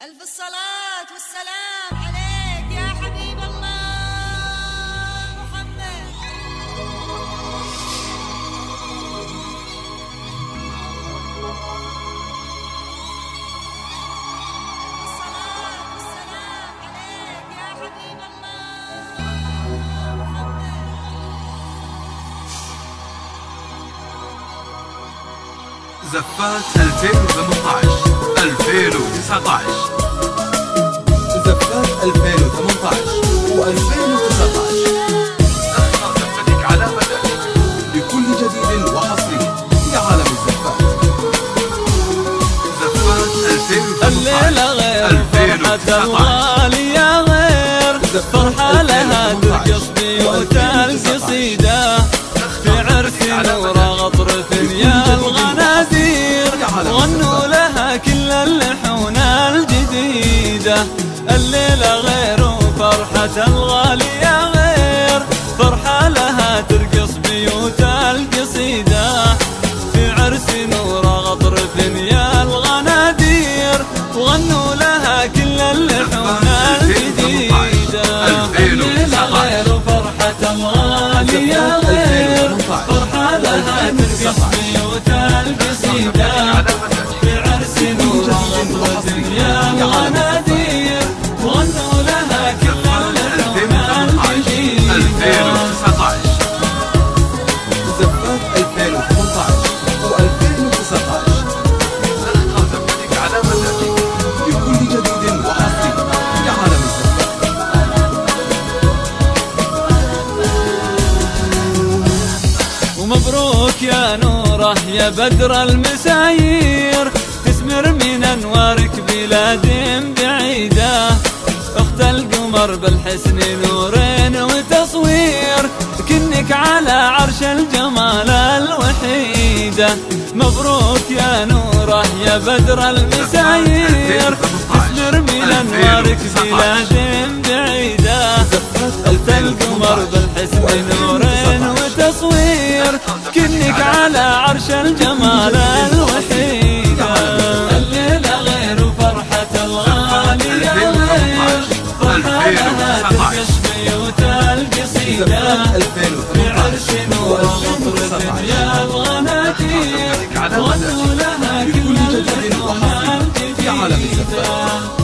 ألف الصلاة والسلام عليك يا حبيب الله محمد. الصلاة والسلام عليك يا حبيب الله محمد. زفات 2018 2019 زفات 2018 و2019 اختار زفتك على مزاجك لكل جديد وحصري في عالم الزفات. زفات 2018 الليلة غير فرحة الغالية غير فرحة لها ترقص بيوت القصيدة في عرس نور غطرف يا الغنادير غنوا لها كل اللحون الجديدة. الليلة غير وفرحة الغالية غير فرحة لها ترقص بيوت القصيدة في عرس نور غطرف يا الغنادير وغنوا لها كل اللحون الجديدة. الليلة غير وفرحة الغالية غير فرحة لها ترقص بيوت القصيدة في عرس نور غطرف يا الغنادير وغنوا لها كل اللحون الجديدة. زفات 2018 و2019 اختار زفتك على مزاجك لكل جديد وحصري في عالم الزفات. ومبروك يا نوره يا بدر المسايير تسمر من انوارك بلاد بعيده اخت القمر بالحسن نورين وتصوير كنك على عرش الجمال الوحيده. مبروك يا نوره يا بدر المسايير تسمر من انوارك بلاد بعيده اخت القمر بالحسن نورين وتصوير كنك على عرش الجمال الوحيده. الليله غير وفرحه الغاليه غير فرحه لها ترقص بيوت القصيده في عرس نور غطرف يا الغنادير غنوا لها كل اللحون الجديده.